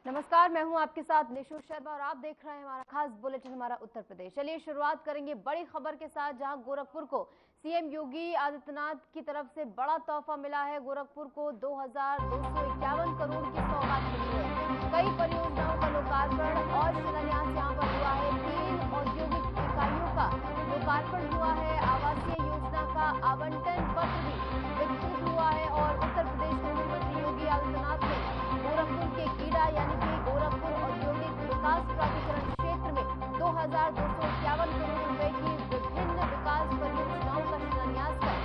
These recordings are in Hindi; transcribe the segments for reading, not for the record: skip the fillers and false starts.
नमस्कार, मैं हूं आपके साथ निशु शर्मा और आप देख रहे हैं हमारा खास बुलेटिन हमारा उत्तर प्रदेश। चलिए शुरुआत करेंगे बड़ी खबर के साथ, जहां गोरखपुर को सीएम योगी आदित्यनाथ की तरफ से बड़ा तोहफा मिला है। गोरखपुर को 2251 करोड़ की सौगात मिली है। कई परियोजनाओं का लोकार्पण और शिलान्यास यहां पर हुआ है। 3 औद्योगिक इकाइयों का लोकार्पण हुआ है। आवासीय योजना का आवंटन पत्र भी वितरित हुआ है और उत्तर प्रदेश के मुख्यमंत्री योगी आदित्यनाथ ने गोरखपुर के गीडा यानी कि गोरखपुर औद्योगिक विकास प्राधिकरण क्षेत्र में 2251 करोड़ रुपए की विभिन्न विकास परियोजनाओं का शिलान्यास कर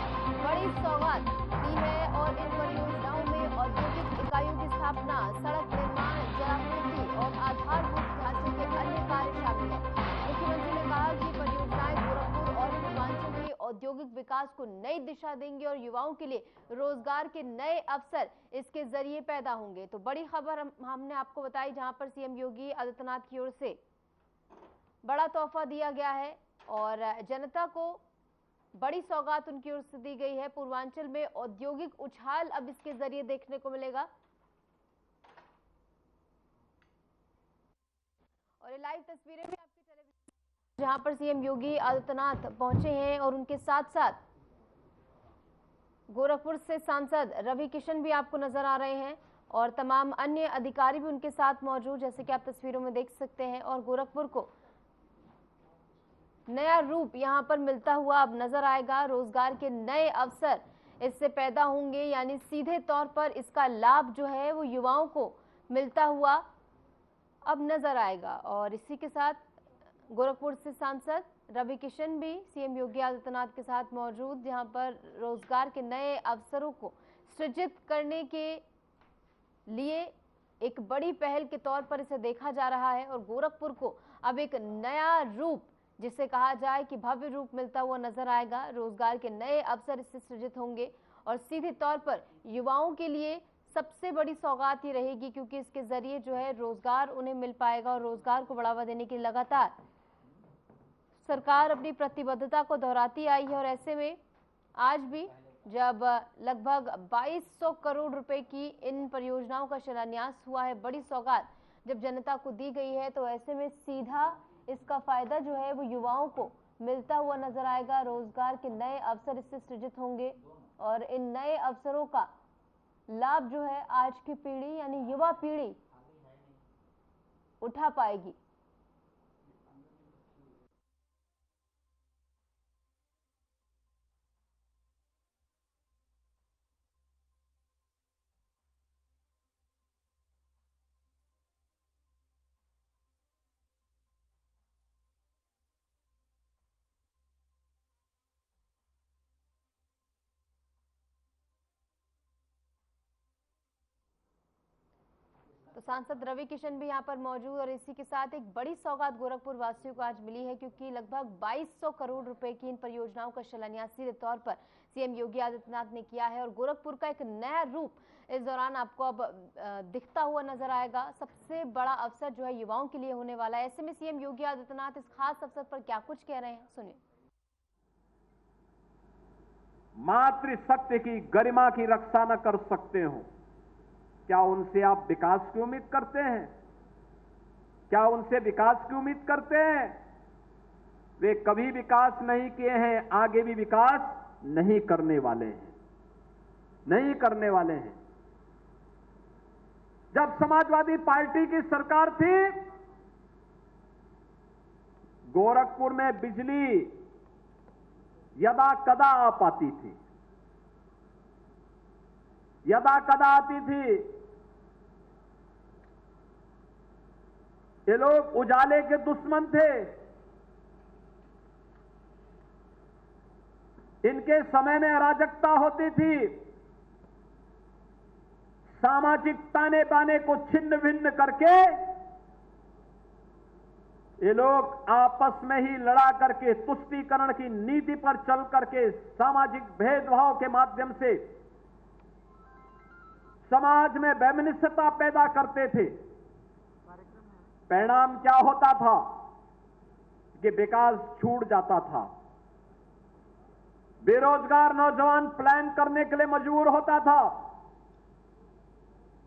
बड़ी सौगात दी है। और इन परियोजनाओं में औद्योगिक इकाइयों की स्थापना, सड़क निर्माण, जलापूर्ति और आधारभूत ढांचे के अन्य कार्य शामिल है। मुख्यमंत्री ने कहा कि परियोजनाएं गोरखपुर और पूर्वांचल के औद्योगिक विकास को नई दिशा देंगे और युवाओं के लिए रोजगार के नए अवसर इसके जरिए पैदा होंगे। तो बड़ी खबर हमने आपको बताई, जहां पर सीएम योगी आदित्यनाथ की ओर से बड़ा तोहफा दिया गया है और जनता को बड़ी सौगात उनकी ओर से दी गई है। पूर्वांचल में औद्योगिक उछाल अब इसके जरिए देखने को मिलेगा। और ये लाइव तस्वीरें भी आपकी टेलीविजन, जहां पर सीएम योगी आदित्यनाथ पहुंचे हैं और उनके साथ साथ गोरखपुर से सांसद रवि किशन भी आपको नजर आ रहे हैं और तमाम अन्य अधिकारी भी उनके साथ मौजूद, जैसे कि आप तस्वीरों में देख सकते हैं। और गोरखपुर को नया रूप यहां पर मिलता हुआ अब नजर आएगा। रोजगार के नए अवसर इससे पैदा होंगे, यानी सीधे तौर पर इसका लाभ जो है वो युवाओं को मिलता हुआ अब नजर आएगा। और इसी के साथ गोरखपुर से सांसद रवि किशन भी सीएम योगी आदित्यनाथ के साथ मौजूद, जहां पर रोजगार के नए अवसरों को सृजित करने के लिए एक बड़ी पहल के तौर पर इसे देखा जा रहा है। और गोरखपुर को अब एक नया रूप, जिसे कहा जाए कि भव्य रूप, मिलता हुआ नजर आएगा। रोजगार के नए अवसर इससे सृजित होंगे और सीधे तौर पर युवाओं के लिए सबसे बड़ी सौगात ही रहेगी, क्योंकि इसके जरिए जो है रोजगार उन्हें मिल पाएगा और रोजगार को बढ़ावा देने के लिए लगातार सरकार अपनी प्रतिबद्धता को दोहराती आई है। और ऐसे में आज भी जब लगभग 2200 करोड़ रुपए की इन परियोजनाओं का शिलान्यास हुआ है, बड़ी सौगात जब जनता को दी गई है, तो ऐसे में सीधा इसका फायदा जो है वो युवाओं को मिलता हुआ नजर आएगा। रोजगार के नए अवसर इससे सृजित होंगे और इन नए अवसरों का लाभ जो है आज की पीढ़ी यानी युवा पीढ़ी उठा पाएगी। तो सांसद रवि किशन भी यहाँ पर मौजूद और इसी के साथ एक बड़ी सौगात गोरखपुर वासियों को आज मिली है, क्योंकि लगभग 2200 करोड़ रुपए की इन परियोजनाओं का शिलान्यास सीधे तौर पर सीएम योगी आदित्यनाथ ने किया है। और गोरखपुर का एक नया रूप इस दौरान आपको अब दिखता हुआ नजर आएगा। सबसे बड़ा अवसर जो है युवाओं के लिए होने वाला है। ऐसे में सीएम योगी आदित्यनाथ इस खास अवसर पर क्या कुछ कह रहे हैं, सुनिए। मातृशक्ति की गरिमा की रक्षा न कर सकते हो, क्या उनसे आप विकास की उम्मीद करते हैं? क्या उनसे विकास की उम्मीद करते हैं? वे कभी विकास नहीं किए हैं, आगे भी विकास नहीं करने वाले हैं, नहीं करने वाले हैं। जब समाजवादी पार्टी की सरकार थी, गोरखपुर में बिजली यदा कदा आ पाती थी, यदा कदा आती थी। ये लोग उजाले के दुश्मन थे। इनके समय में अराजकता होती थी। सामाजिक ताने बाने को छिन्न भिन्न करके ये लोग आपस में ही लड़ा करके तुष्टीकरण की नीति पर चल करके सामाजिक भेदभाव के माध्यम से समाज में वैमनस्यता पैदा करते थे। परिणाम क्या होता था कि विकास छूट जाता था। बेरोजगार नौजवान प्लान करने के लिए मजबूर होता था।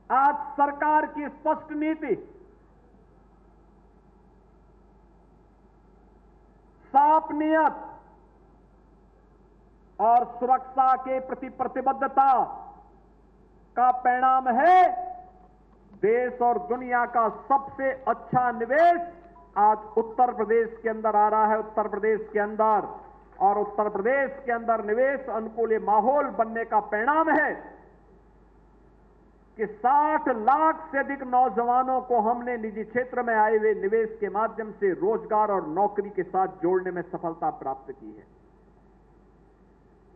आज सरकार की स्पष्ट नीति, साफ नियत और सुरक्षा के प्रति प्रतिबद्धता का परिणाम है देश और दुनिया का सबसे अच्छा निवेश आज उत्तर प्रदेश के अंदर आ रहा है। उत्तर प्रदेश के अंदर और उत्तर प्रदेश के अंदर निवेश अनुकूल माहौल बनने का परिणाम है कि 60 लाख से अधिक नौजवानों को हमने निजी क्षेत्र में आए हुए निवेश के माध्यम से रोजगार और नौकरी के साथ जोड़ने में सफलता प्राप्त की है।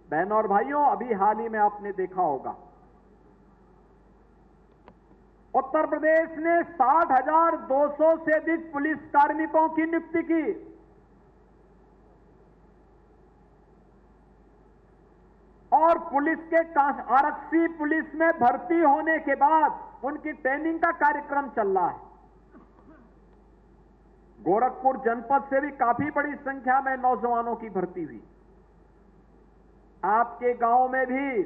बहनों और भाइयों, अभी हाल ही में आपने देखा होगा उत्तर प्रदेश ने 60,200 से अधिक पुलिस कार्मिकों की नियुक्ति की। और पुलिस के आरक्षी पुलिस में भर्ती होने के बाद उनकी ट्रेनिंग का कार्यक्रम चल रहा है। गोरखपुर जनपद से भी काफी बड़ी संख्या में नौजवानों की भर्ती हुई। आपके गांव में भी,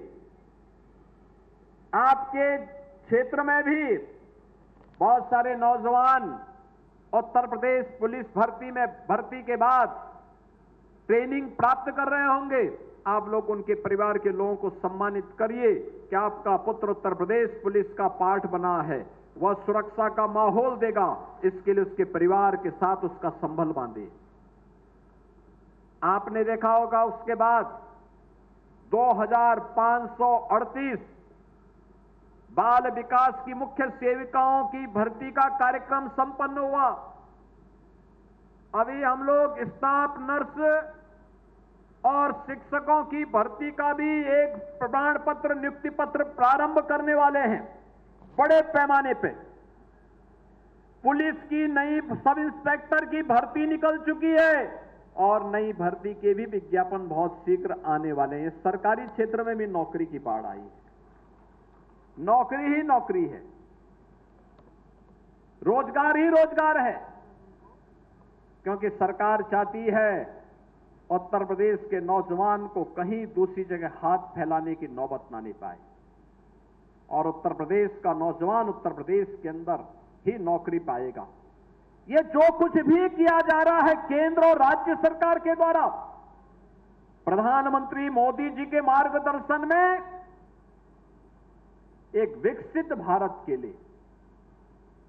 आपके क्षेत्र में भी बहुत सारे नौजवान उत्तर प्रदेश पुलिस भर्ती के बाद ट्रेनिंग प्राप्त कर रहे होंगे। आप लोग उनके परिवार के लोगों को सम्मानित करिए कि आपका पुत्र उत्तर प्रदेश पुलिस का पार्ट बना है, वह सुरक्षा का माहौल देगा, इसके लिए उसके परिवार के साथ उसका संबल बांधे। आपने देखा होगा उसके बाद 2538 बाल विकास की मुख्य सेविकाओं की भर्ती का कार्यक्रम संपन्न हुआ। अभी हम लोग स्टाफ नर्स और शिक्षकों की भर्ती का भी एक प्रमाण पत्र, नियुक्ति पत्र प्रारंभ करने वाले हैं बड़े पैमाने पे। पुलिस की नई सब इंस्पेक्टर की भर्ती निकल चुकी है और नई भर्ती के भी विज्ञापन बहुत शीघ्र आने वाले हैं। सरकारी क्षेत्र में भी नौकरी की बाढ़ आई है। नौकरी ही नौकरी है, रोजगार ही रोजगार है, क्योंकि सरकार चाहती है उत्तर प्रदेश के नौजवान को कहीं दूसरी जगह हाथ फैलाने की नौबत ना ले पाए और उत्तर प्रदेश का नौजवान उत्तर प्रदेश के अंदर ही नौकरी पाएगा। ये जो कुछ भी किया जा रहा है केंद्र और राज्य सरकार के द्वारा, प्रधानमंत्री मोदी जी के मार्गदर्शन में एक विकसित भारत के लिए,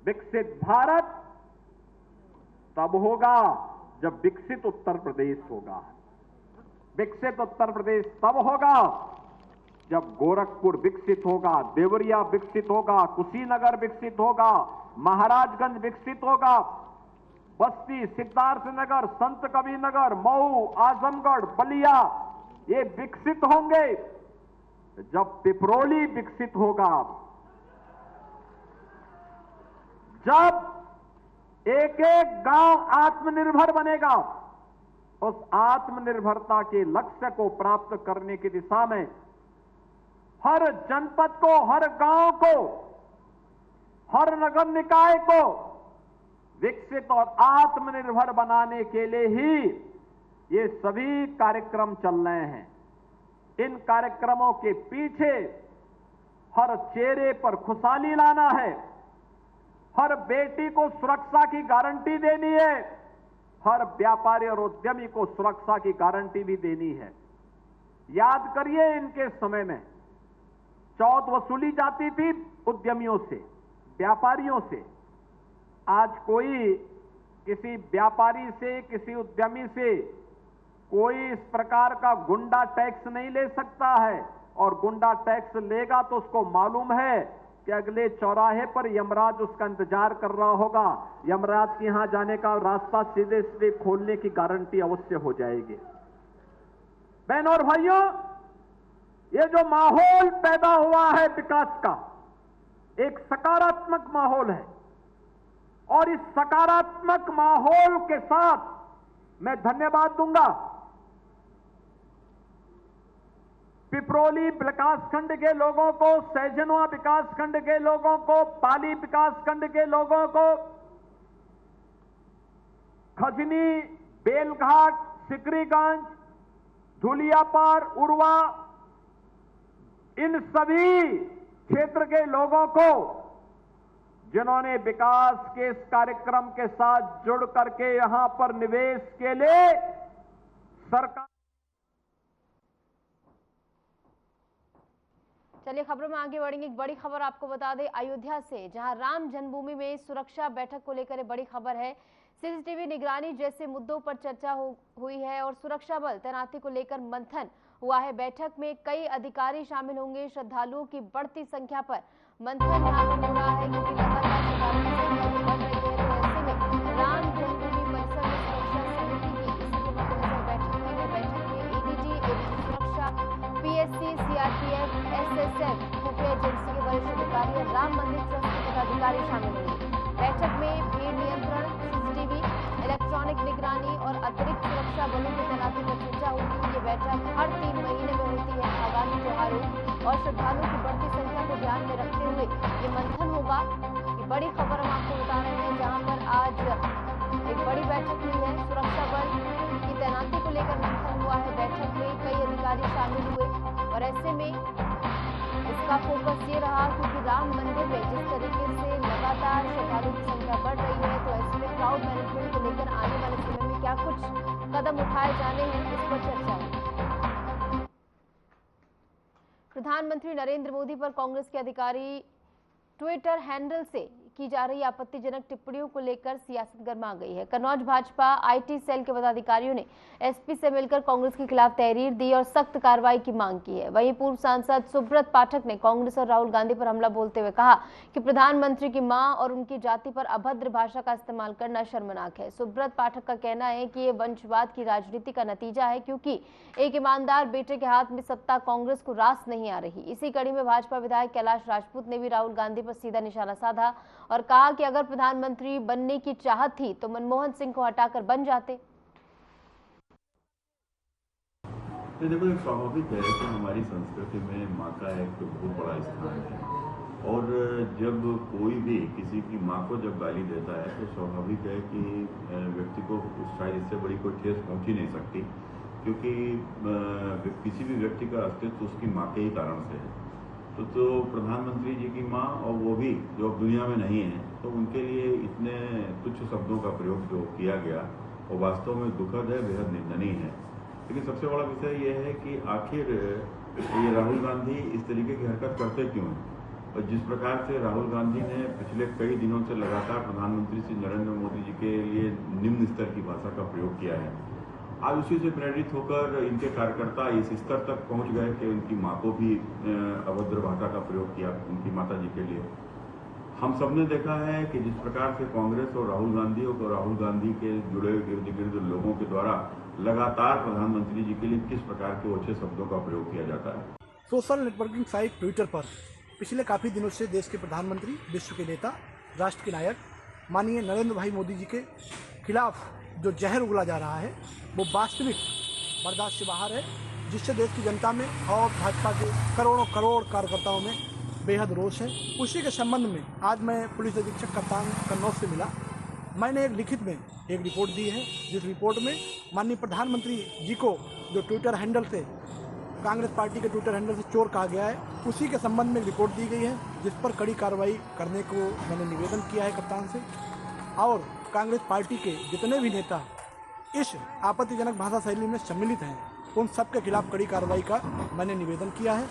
विकसित भारत तब होगा जब विकसित उत्तर प्रदेश होगा। विकसित उत्तर प्रदेश तब होगा जब गोरखपुर विकसित होगा, देवरिया विकसित होगा, कुशीनगर विकसित होगा, महाराजगंज विकसित होगा, बस्ती, सिद्धार्थनगर, संत कबीरनगर, मऊ, आजमगढ़, बलिया ये विकसित होंगे। जब पिपरोली विकसित होगा, जब एक एक गांव आत्मनिर्भर बनेगा, उस आत्मनिर्भरता के लक्ष्य को प्राप्त करने की दिशा में हर जनपद को, हर गांव को, हर नगर निकाय को विकसित और आत्मनिर्भर बनाने के लिए ही ये सभी कार्यक्रम चल रहे हैं। इन कार्यक्रमों के पीछे हर चेहरे पर खुशहाली लाना है, हर बेटी को सुरक्षा की गारंटी देनी है, हर व्यापारी और उद्यमी को सुरक्षा की गारंटी भी देनी है। याद करिए, इनके समय में चौथ वसूली जाती थी उद्यमियों से, व्यापारियों से। आज कोई किसी व्यापारी से, किसी उद्यमी से कोई इस प्रकार का गुंडा टैक्स नहीं ले सकता है, और गुंडा टैक्स लेगा तो उसको मालूम है कि अगले चौराहे पर यमराज उसका इंतजार कर रहा होगा। यमराज के यहां जाने का रास्ता सीधे सीधे खोलने की गारंटी अवश्य हो जाएगी। बहनों और भाइयों, ये जो माहौल पैदा हुआ है विकास का, एक सकारात्मक माहौल है, और इस सकारात्मक माहौल के साथ मैं धन्यवाद दूंगा पिपरोली विकासखंड के लोगों को, सैजनवा विकासखंड के लोगों को, पाली विकासखंड के लोगों को, खजनी, बेलघाट, सिकरीगंज, धुलियापार, उरवा, इन सभी क्षेत्र के लोगों को जिन्होंने विकास के इस कार्यक्रम के साथ जुड़ करके यहां पर निवेश के लिए सरकार। चलिए खबरों में आगे बढ़ेंगे। एक बड़ी खबर आपको बता दें अयोध्या से, जहां राम जन्मभूमि में सुरक्षा बैठक को लेकर बड़ी खबर है। सीसीटीवी निगरानी जैसे मुद्दों पर चर्चा हुई है और सुरक्षा बल तैनाती को लेकर मंथन हुआ है। बैठक में कई अधिकारी शामिल होंगे। श्रद्धालुओं की बढ़ती संख्या पर मंथन यहाँ पर हो रहा है, क्योंकि लगातार श्रद्धालुओं की संख्या बढ़ रही है। तो ऐसे में राम जन्मभूमि परिसर में सुरक्षा समिति की इसी के मद्देनजर बैठक हुई है। बैठक में एडीजी सुरक्षा, पीएससी, सीआरपीएफ, एसएसएफ, खुफिया एजेंसी के वरिष्ठ अधिकारी और राम मंदिर ट्रस्ट के पदाधिकारी शामिल होंगे। बैठक में भीड़ नियंत्रण, सीसीटीवी, इलेक्ट्रॉनिक निगरानी और अतिरिक्त सुरक्षा बलों की तैनाती पर चर्चा होगी। ये बैठक हर 3 महीने में होती है। आगामी त्योहारों और श्रद्धालुओं की बढ़ती संख्या को ध्यान में रखते हुए ये मंथन होगा। ये बड़ी खबर हम आपको बता रहे हैं, जहां पर आज एक बड़ी बैठक हुई है। सुरक्षा बल की तैनाती को लेकर मंथन हुआ है। बैठक में कई अधिकारी शामिल हुए और ऐसे में इसका फोकस ये रहा, क्योंकि राम मंदिर में जिस तरीके से लगातार श्रद्धालुओं की संख्या बढ़ रही है, तो ऐसे में क्राउड मैनेजमेंट को लेकर आने वाले समय में क्या कुछ कदम उठाए जाने हैं, इस पर चर्चा हुई। प्रधानमंत्री नरेंद्र मोदी पर कांग्रेस के अधिकारी ट्विटर हैंडल से की जा रही आपत्तिजनक टिप्पणियों को लेकर सियासत गर्मा गई है। कन्नौज भाजपा आईटी सेल के पदाधिकारियों ने एसपी से मिलकर कांग्रेस के खिलाफ तहरीर दी और सख्त कार्रवाई की मांग की है। वहीं पूर्व सांसद सुब्रत पाठक ने कांग्रेस और राहुल गांधी पर हमला बोलते हुए कहा कि प्रधानमंत्री की मां और उनकी जाति पर अभद्र भाषा का इस्तेमाल करना शर्मनाक है। सुब्रत पाठक का कहना है कि ये वंशवाद की राजनीति का नतीजा है, क्योंकि एक ईमानदार बेटे के हाथ में सत्ता कांग्रेस को रास नहीं आ रही। इसी कड़ी में भाजपा विधायक कैलाश राजपूत ने भी राहुल गांधी पर सीधा निशाना साधा और कहा कि अगर प्रधानमंत्री बनने की चाहत थी तो मनमोहन सिंह को हटाकर बन जाते। देखो, एक स्वाभाविक है कि हमारी संस्कृति में माँ का एक बहुत बड़ा स्थान है और जब कोई भी किसी की माँ को जब गाली देता है तो स्वाभाविक है कि व्यक्ति को शायद इससे बड़ी कोई ठेस पहुंच ही नहीं सकती, क्योंकि किसी भी व्यक्ति का अस्तित्व उसकी माँ के ही कारण से है। तो प्रधानमंत्री जी की माँ, और वो भी जो अब दुनिया में नहीं है, तो उनके लिए इतने तुच्छ शब्दों का प्रयोग जो किया गया वो वास्तव में दुखद है, बेहद निंदनीय है। लेकिन सबसे बड़ा विषय ये है कि आखिर ये राहुल गांधी इस तरीके की हरकत करते क्यों हैं। और जिस प्रकार से राहुल गांधी ने पिछले कई दिनों से लगातार प्रधानमंत्री श्री नरेंद्र मोदी जी के लिए निम्न स्तर की भाषा का प्रयोग किया है, आज उसी से प्रेरित होकर इनके कार्यकर्ता इस स्तर तक पहुंच गए कि उनकी मां को भी अभद्र भाषा का प्रयोग किया, उनकी माता जी के लिए। हम सबने देखा है कि जिस प्रकार से कांग्रेस और राहुल गांधी के जुड़े इर्द गिर्द लोगों के द्वारा लगातार प्रधानमंत्री जी के लिए किस प्रकार के ओछे शब्दों का प्रयोग किया जाता है। सोशल नेटवर्किंग साइट ट्विटर पर पिछले काफ़ी दिनों से देश के प्रधानमंत्री, विश्व के नेता, राष्ट्र के नायक माननीय नरेंद्र भाई मोदी जी के खिलाफ जो जहर उगला जा रहा है वो वास्तविक बर्दाश्त से बाहर है, जिससे देश की जनता में और भाजपा के करोड़ों करोड़ कार्यकर्ताओं में बेहद रोष है। उसी के संबंध में आज मैं पुलिस अधीक्षक कप्तान कन्नौज से मिला। मैंने एक लिखित में एक रिपोर्ट दी है, जिस रिपोर्ट में माननीय प्रधानमंत्री जी को जो ट्विटर हैंडल से, कांग्रेस पार्टी के ट्विटर हैंडल से चोर कहा गया है, उसी के संबंध में रिपोर्ट दी गई है, जिस पर कड़ी कार्रवाई करने को मैंने निवेदन किया है कप्तान से। और कांग्रेस पार्टी के जितने भी नेता इस आपत्तिजनक भाषा शैली में सम्मिलित हैं, उन सब के खिलाफ कड़ी कार्रवाई का मैंने निवेदन किया है।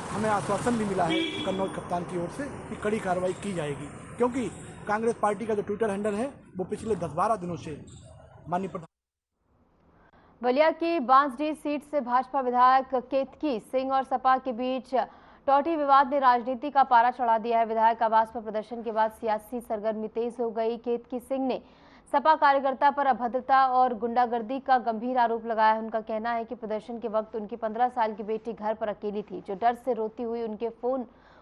हमें आश्वासन भी मिला है कन्नौज कप्तान की ओर से कि कड़ी कार्रवाई की जाएगी, क्योंकि कांग्रेस पार्टी का जो ट्विटर हैंडल है वो पिछले 10-12 दिनों से माननीय प्रधान। बलिया की बांसडीह सीट से भाजपा विधायक केतकी सिंह और सपा के बीच टॉटी विवाद ने राजनीति का पारा चढ़ा दिया है। विधायक आवास पर प्रदर्शन के बाद सियासी सरगर्मी तेज हो गई। केतकी सिंह ने सपा कार्यकर्ता पर अभद्रता और गुंडागर्दी का गंभीर आरोप लगाया है। उनका कहना है कि प्रदर्शन के वक्त उनकी 15 साल की बेटी घर पर अकेली थी, जो डर से रोती हुई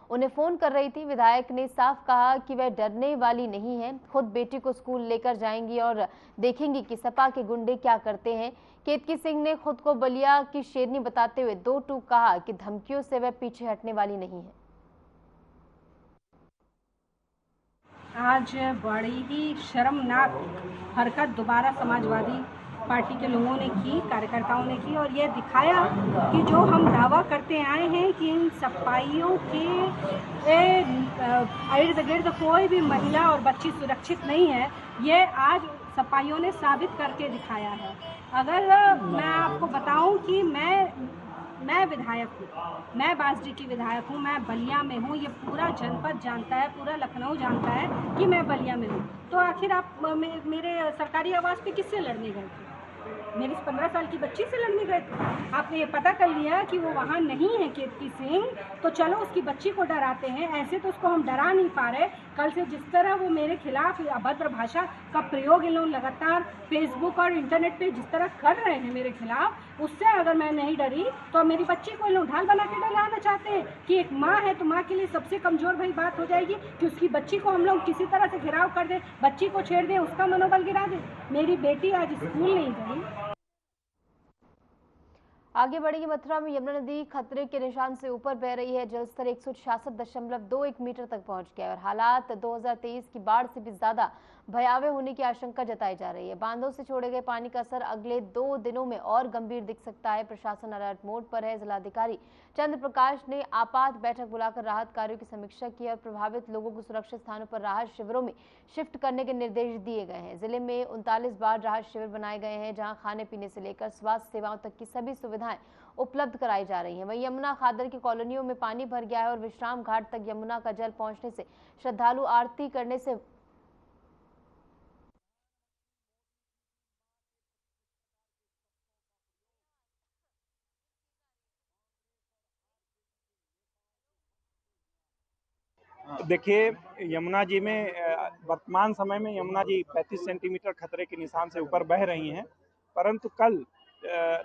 उन्हें फोन कर रही थी। विधायक ने साफ कहा कि वह डरने वाली नहीं है, खुद बेटी को स्कूल लेकर जाएंगी और देखेंगी कि सपा के गुंडे क्या करते हैं। केतकी सिंह ने खुद को बलिया की शेरनी बताते हुए 2 टूक कहा कि धमकियों से वह पीछे हटने वाली नहीं है। आज बड़ी ही शर्मनाक हरकत दोबारा समाजवादी पार्टी के लोगों ने की, कार्यकर्ताओं ने की, और ये दिखाया कि जो हम दावा करते आए हैं कि इन सफाइयों के इर्द गिर्द कोई भी महिला और बच्ची सुरक्षित नहीं है, ये आज सफाइयों ने साबित करके दिखाया है। अगर मैं आपको बताऊं कि मैं विधायक हूँ, मैं बांसडीह की विधायक हूँ, मैं बलिया में हूँ, ये पूरा जनपद जानता है, पूरा लखनऊ जानता है कि मैं बलिया में हूँ, तो आखिर आप मेरे सरकारी आवास पे किससे लड़ने गए थे? मेरी 15 साल की बच्ची से लड़ने गए थे। आपने ये पता कर लिया कि वो वहाँ नहीं है कीर्ति सिंह, तो चलो उसकी बच्ची को डराते हैं, ऐसे तो उसको हम डरा नहीं पा रहे। कल से जिस तरह वो मेरे खिलाफ अभद्र भाषा का प्रयोग इन लोग लगातार फेसबुक और इंटरनेट पे जिस तरह कर रहे हैं मेरे खिलाफ, उससे अगर मैं नहीं डरी तो मेरी बच्ची को इन लोग ढाल बना के डराना चाहते हैं कि एक माँ है तो माँ के लिए सबसे कमजोर भाई बात हो जाएगी कि उसकी बच्ची को हम लोग किसी तरह से घिराव कर दें, बच्ची को छेड़ दें, उसका मनोबल गिरा दें। मेरी बेटी आज स्कूल नहीं गई। आगे बढ़ेगी। मथुरा में यमुना नदी खतरे के निशान से ऊपर बह रही है। जलस्तर 166.21 मीटर तक पहुंच गया है और हालात 2023 की बाढ़ से भी ज्यादा भयावह होने की आशंका जताई जा रही है। बांधों से छोड़े गए पानी का असर अगले 2 दिनों में और गंभीर दिख सकता है। प्रशासन अलर्ट मोड पर है। जिलाधिकारी चंद्र प्रकाश ने आपात बैठक बुलाकर राहत कार्यों की समीक्षा की और प्रभावित लोगों को सुरक्षित स्थानों पर राहत शिविरों में शिफ्ट करने के निर्देश दिए गए हैं। जिले में 39 बाढ़ राहत शिविर बनाए गए हैं, जहां खाने पीने से लेकर स्वास्थ्य सेवाओं तक की सभी सुविधाएं उपलब्ध कराई जा रही हैं। वहीं यमुना खादर की कॉलोनियों में पानी भर गया है और विश्राम घाट तक यमुना का जल पहुंचने से श्रद्धालु आरती करने से देखिए, यमुना जी में वर्तमान समय में यमुना जी 35 सेंटीमीटर खतरे के निशान से ऊपर बह रही हैं, परंतु कल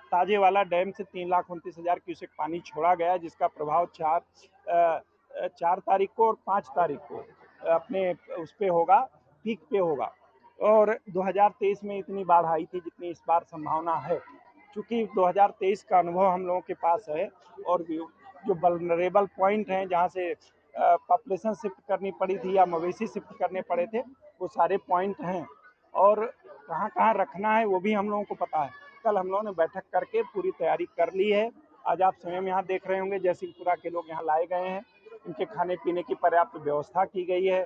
ताजेवाला डैम से 3,29,000 क्यूसेक पानी छोड़ा गया, जिसका प्रभाव 4 तारीख को और 5 तारीख को अपने उस पे होगा, पीक पे होगा। और 2023 में इतनी बाढ़ आई थी जितनी इस बार संभावना है। चूँकि 2023 का अनुभव हम लोगों के पास है और जो वल्नरेबल पॉइंट हैं जहाँ से पॉपुलेशन शिफ्ट करनी पड़ी थी या मवेशी शिफ्ट करने पड़े थे, वो सारे पॉइंट हैं और कहाँ कहाँ रखना है वो भी हम लोगों को पता है। कल हम लोगों ने बैठक करके पूरी तैयारी कर ली है। आज आप स्वयं यहाँ देख रहे होंगे जयसिंहपुरा के लोग यहाँ लाए गए हैं, उनके खाने पीने की पर्याप्त व्यवस्था की गई है,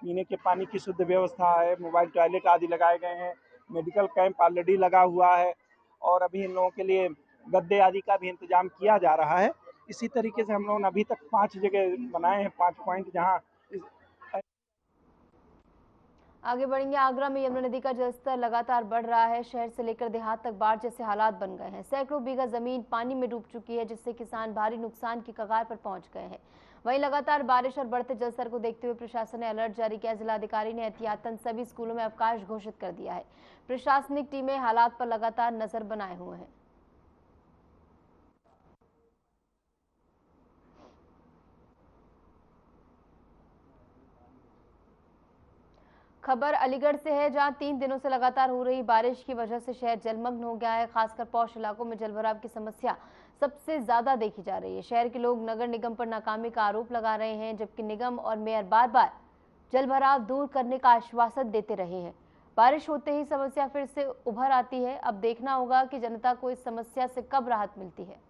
पीने के पानी की शुद्ध व्यवस्था है, मोबाइल टॉयलेट आदि लगाए गए हैं, मेडिकल कैंप ऑलरेडी लगा हुआ है और अभी इन लोगों के लिए गद्दे आदि का भी इंतजाम किया जा रहा है। इसी तरीके से हम लोगों ने अभी तक 5 जगह बनाए हैं, 5 पॉइंट जहां। आगे बढ़ेंगे। आगरा में यमुना नदी का जलस्तर लगातार बढ़ रहा है। शहर से लेकर देहात तक बाढ़ जैसे हालात बन गए हैं। सैकड़ों बीघा जमीन पानी में डूब चुकी है, जिससे किसान भारी नुकसान की कगार पर पहुंच गए हैं। वहीं लगातार बारिश और बढ़ते जलस्तर को देखते हुए प्रशासन ने अलर्ट जारी किया। जिलाधिकारी ने एहतियातन सभी स्कूलों में अवकाश घोषित कर दिया है। प्रशासनिक टीमें हालात पर लगातार नजर बनाए हुए हैं। खबर अलीगढ़ से है, जहां 3 दिनों से लगातार हो रही बारिश की वजह से शहर जलमग्न हो गया है। खासकर पौष इलाकों में जलभराव की समस्या सबसे ज्यादा देखी जा रही है। शहर के लोग नगर निगम पर नाकामी का आरोप लगा रहे हैं, जबकि निगम और मेयर बार बार जलभराव दूर करने का आश्वासन देते रहे हैं। बारिश होते ही समस्या फिर से उभर आती है। अब देखना होगा कि जनता को इस समस्या से कब राहत मिलती है।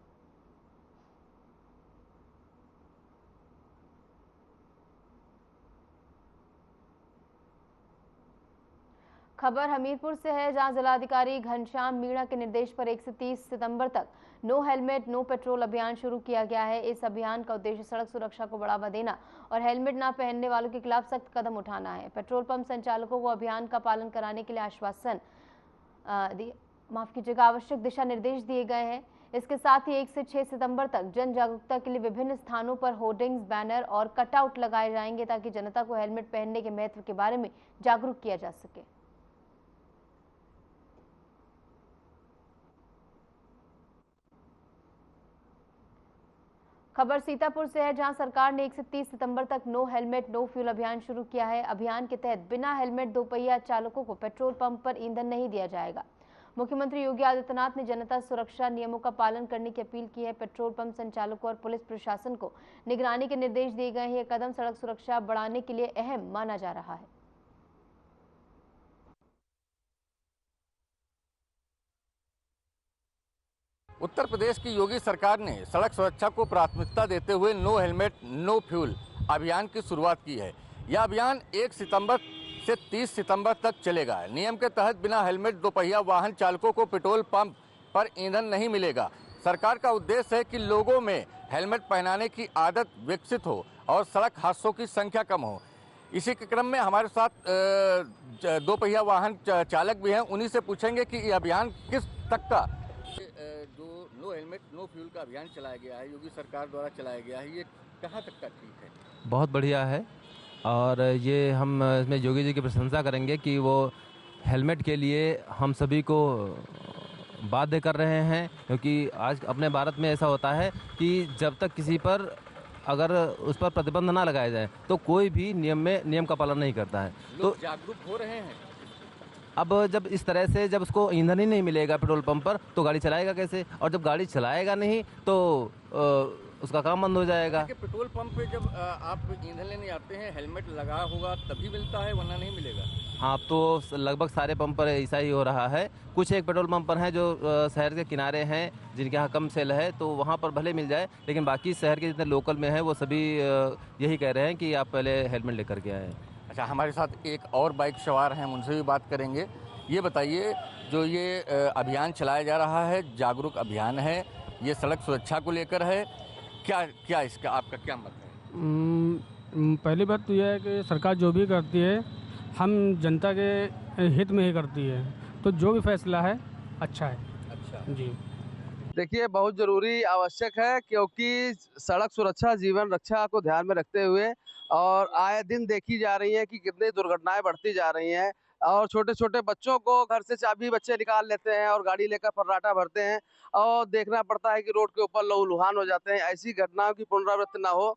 खबर हमीरपुर से है, जहां जिलाधिकारी घनश्याम मीणा के निर्देश पर 1 से 30 सितंबर तक नो हेलमेट नो पेट्रोल अभियान शुरू किया गया है। इस अभियान का उद्देश्य सड़क सुरक्षा को बढ़ावा देना और हेलमेट न पहनने वालों के खिलाफ सख्त कदम उठाना है। पेट्रोल पंप संचालकों को अभियान का पालन कराने के लिए आवश्यक दिशा निर्देश दिए गए हैं। इसके साथ ही 1 से 6 सितंबर तक जन जागरूकता के लिए विभिन्न स्थानों पर होर्डिंग्स, बैनर और कटआउट लगाए जाएंगे, ताकि जनता को हेलमेट पहनने के महत्व के बारे में जागरूक किया जा सके। खबर सीतापुर से है, जहां सरकार ने 1 से 30 सितंबर तक नो हेलमेट नो फ्यूल अभियान शुरू किया है। अभियान के तहत बिना हेलमेट दोपहिया चालकों को पेट्रोल पंप पर ईंधन नहीं दिया जाएगा। मुख्यमंत्री योगी आदित्यनाथ ने जनता सुरक्षा नियमों का पालन करने की अपील की है। पेट्रोल पंप संचालकों और पुलिस प्रशासन को निगरानी के निर्देश दिए गए हैं। यह कदम सड़क सुरक्षा बढ़ाने के लिए अहम माना जा रहा है। उत्तर प्रदेश की योगी सरकार ने सड़क सुरक्षा को प्राथमिकता देते हुए नो हेलमेट नो फ्यूल अभियान की शुरुआत की है। यह अभियान 1 सितंबर से 30 सितंबर तक चलेगा। नियम के तहत बिना हेलमेट दोपहिया वाहन चालकों को पेट्रोल पंप पर ईंधन नहीं मिलेगा। सरकार का उद्देश्य है कि लोगों में हेलमेट पहनाने की आदत विकसित हो और सड़क हादसों की संख्या कम हो। इसी के क्रम में हमारे साथ दोपहिया वाहन चालक भी हैं, उन्हीं से पूछेंगे कि ये अभियान किस तक का जो नो हेलमेट नो फ्यूल का अभियान चलाया गया है, योगी सरकार द्वारा चलाया गया है, ये कहाँ तक का ठीक है? बहुत बढ़िया है और ये हम इसमें योगी जी की प्रशंसा करेंगे कि वो हेलमेट के लिए हम सभी को बाध्य कर रहे हैं, क्योंकि आज अपने भारत में ऐसा होता है कि जब तक किसी पर अगर उस पर प्रतिबंध ना लगाया जाए तो कोई भी नियम का पालन नहीं करता है। तो जागरूक हो रहे हैं। अब जब इस तरह से जब उसको ईंधन ही नहीं मिलेगा पेट्रोल पंप पर तो गाड़ी चलाएगा कैसे, और जब गाड़ी चलाएगा नहीं तो उसका काम बंद हो जाएगा। पेट्रोल पंप पे जब आप ईंधन लेने आते हैं हेलमेट लगा होगा तभी मिलता है, वरना नहीं मिलेगा। हाँ, तो लगभग सारे पंप पर ऐसा ही हो रहा है। कुछ एक पेट्रोल पंप पर हैं जो शहर के किनारे हैं, जिनके यहाँ कम सेल है, तो वहाँ पर भले मिल जाए, लेकिन बाकी शहर के जितने लोकल में हैं वो सभी यही कह रहे हैं कि आप पहले हेलमेट लेकर के आएँ। अच्छा, हमारे साथ एक और बाइक सवार हैं, उनसे भी बात करेंगे। ये बताइए, जो ये अभियान चलाया जा रहा है, जागरूक अभियान है, ये सड़क सुरक्षा को लेकर है, क्या इसका आपका क्या मत है? पहली बात तो यह है कि सरकार जो भी करती है हम जनता के हित में ही करती है, तो जो भी फैसला है अच्छा है। अच्छा जी, देखिए, बहुत ज़रूरी आवश्यक है, क्योंकि सड़क सुरक्षा जीवन रक्षा को ध्यान में रखते हुए और आए दिन देखी जा रही है कि कितनी दुर्घटनाएं बढ़ती जा रही हैं और छोटे छोटे बच्चों को घर से चाबी बच्चे निकाल लेते हैं और गाड़ी लेकर फर्राटा भरते हैं और देखना पड़ता है कि रोड के ऊपर लहूलुहान हो जाते हैं। ऐसी घटनाओं की पुनरावृत्ति ना हो,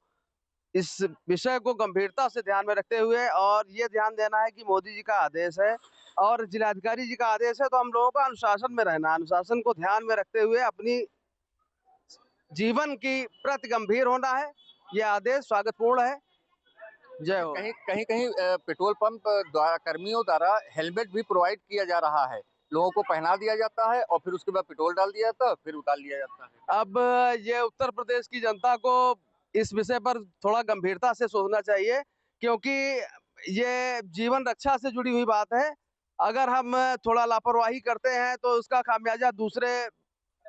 इस विषय को गंभीरता से ध्यान में रखते हुए और ये ध्यान देना है कि मोदी जी का आदेश है और जिलाधिकारी जी का आदेश है, तो हम लोगों का अनुशासन में रहना, अनुशासन को ध्यान में रखते हुए अपनी जीवन की प्रति गंभीर होना है। यह आदेश स्वागतपूर्ण है। जय हो। कहीं पेट्रोल पंप द्वारा कर्मियों द्वारा हेलमेट भी प्रोवाइड किया जा रहा है, लोगों को पहना दिया जाता है और फिर उसके बाद पेट्रोल डाल दिया जाता है, फिर उतार लिया जाता है। अब ये उत्तर प्रदेश की जनता को इस विषय पर थोड़ा गंभीरता से सोचना चाहिए, क्योंकि ये जीवन रक्षा से जुड़ी हुई बात है। अगर हम थोड़ा लापरवाही करते हैं तो उसका खामियाजा दूसरे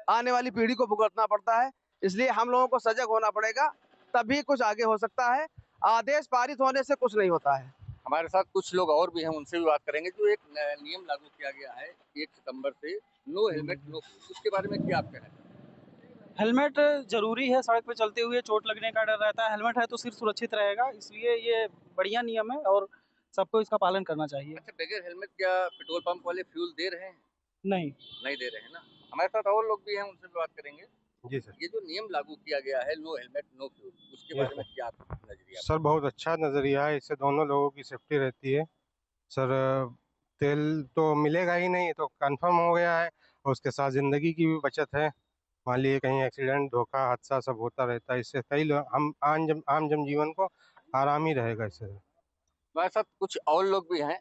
आने वाली पीढ़ी को भुगतना पड़ता है। इसलिए हम लोगों को सजग होना पड़ेगा, तभी कुछ आगे हो सकता है। आदेश पारित होने से कुछ नहीं होता है। हमारे साथ कुछ लोग और भी हैं, उनसे भी बात करेंगे। जो एक नियम लागू किया गया है 1 सितंबर से, नो हेलमेट नो, उसके बारे में क्या आप कहना चाहते हैं? हेलमेट जरूरी है, सड़क पे चलते हुए चोट लगने का डर रहता है, हेलमेट है तो सिर सुरक्षित रहेगा, इसलिए ये बढ़िया नियम है और सबको इसका पालन करना चाहिए। अच्छा, बगैर हेलमेट क्या पेट्रोल पंप वाले फ्यूल दे रहे हैं? नहीं दे रहे हैं ना। हमारे साथ और लोग भी हैं, उनसे भी बात करेंगे। जी सर, ये जो नियम लागू किया गया है नो हेलमेट नो फ्यूल, उसके बारे में क्या नजरिया? सर बहुत अच्छा नज़रिया है, इससे दोनों लोगों की सेफ्टी रहती है। सर तेल तो मिलेगा ही नहीं, तो कंफर्म हो गया है, और उसके साथ ज़िंदगी की भी बचत है। मान लीजिए कहीं एक्सीडेंट धोखा हादसा सब होता रहता है, इससे कई हम आम जनजीवन को आराम ही रहेगा इससे। हमारे साथ कुछ और लोग भी हैं,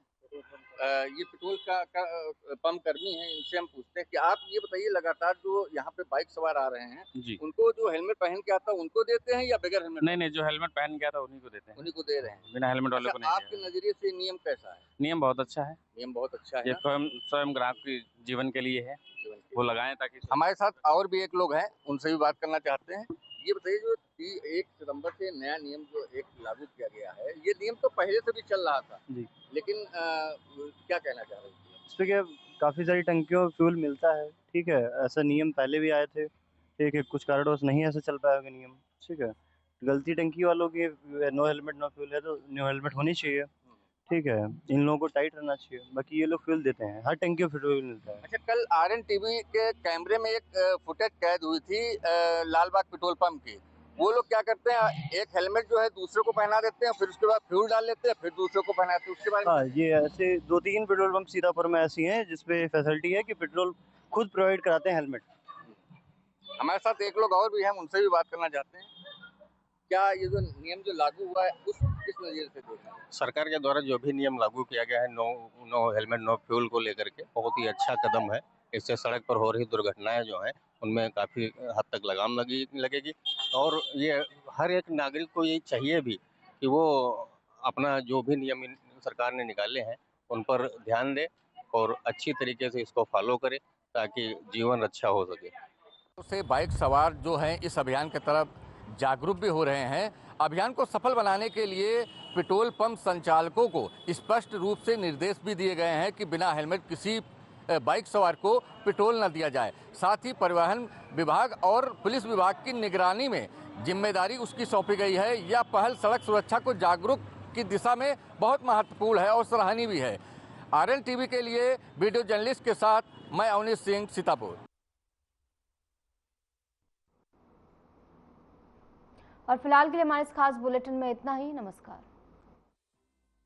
ये पेट्रोल का पंप कर्मी हैं, इनसे हम पूछते हैं कि आप ये बताइए, लगातार जो यहाँ पे बाइक सवार आ रहे हैं जी, उनको जो हेलमेट पहन के आता है उनको देते हैं या बगैर हेलमेट? नहीं, जो हेलमेट पहन के आता है उन्हीं को देते हैं, उन्हीं को दे रहे हैं, बिना हेलमेट वाले को नहीं। आपके नजरिए से नियम कैसा है? नियम बहुत अच्छा है, नियम बहुत अच्छा है, ये स्वयं ग्राहक के जीवन के लिए है, वो लगाएं ताकि। हमारे साथ और भी एक लोग हैं, उनसे भी बात करना चाहते हैं। ये बताइए, जो 1 सितंबर से नया नियम जो एक लागू किया गया है, ये नियम तो पहले से भी चल रहा था जी, लेकिन क्या कहना चाह रहे हैं? इस पे क्या काफ़ी सारी टंकियों में फ्यूल मिलता है, ठीक है, ऐसा नियम पहले भी आए थे, ठीक है, कुछ कारणवश नहीं ऐसे चल पाएगा नियम, ठीक है, गलती टंकी वालों की नो हेलमेट नो फ्यूल है तो नो हेलमेट होनी चाहिए, ठीक है, इन लोगों को टाइट रहना चाहिए, बाकी ये लोग फ्यूल देते हैं, हर टंकी में फ्यूल मिलता है। अच्छा, कल RNTV के कैमरे में एक फुटेज कैद हुई थी लालबाग पेट्रोल पंप की। वो लोग क्या करते हैं, एक हेलमेट जो है दूसरे को पहना देते हैं, फिर उसके बाद फ्यूल डाल लेते हैं, फिर दूसरे को पहनाते हैं, उसके बाद। हाँ, ये ऐसे 2-3 पेट्रोल पंप सीतापुर में ऐसी हैं जिसपे फैसिलिटी है कि पेट्रोल खुद प्रोवाइड कराते हैं हेलमेट। हमारे साथ एक लोग और भी हैं, उनसे भी बात करना चाहते हैं। क्या ये जो नियम जो लागू हुआ है उस किस नजरिए से देख रहे हैं? सरकार के द्वारा जो भी नियम लागू किया गया है नो हेलमेट नो फ्यूल को लेकर के, बहुत ही अच्छा कदम है। इससे सड़क पर हो रही दुर्घटनाएं जो हैं उनमें काफ़ी हद तक लगाम लगेगी। और ये हर एक नागरिक को ये चाहिए भी कि वो अपना जो भी नियम सरकार ने निकाले हैं उन पर ध्यान दे और अच्छी तरीके से इसको फॉलो करे ताकि जीवन रक्षा हो सके। से बाइक सवार जो हैं इस अभियान की तरफ जागरूक भी हो रहे हैं। अभियान को सफल बनाने के लिए पेट्रोल पंप संचालकों को स्पष्ट रूप से निर्देश भी दिए गए हैं कि बिना हेलमेट किसी बाइक सवार को पेट्रोल न दिया जाए। साथ ही परिवहन विभाग और पुलिस विभाग की निगरानी में जिम्मेदारी उसकी सौंपी गई है। यह पहल सड़क सुरक्षा को जागरूक की दिशा में बहुत महत्वपूर्ण है और सराहनीय भी है। आरएन टीवी के लिए वीडियो जर्नलिस्ट के साथ मैं अवनीश सिंह, सीतापुर। और फिलहाल के लिए हमारे इस खास बुलेटिन में इतना ही। नमस्कार।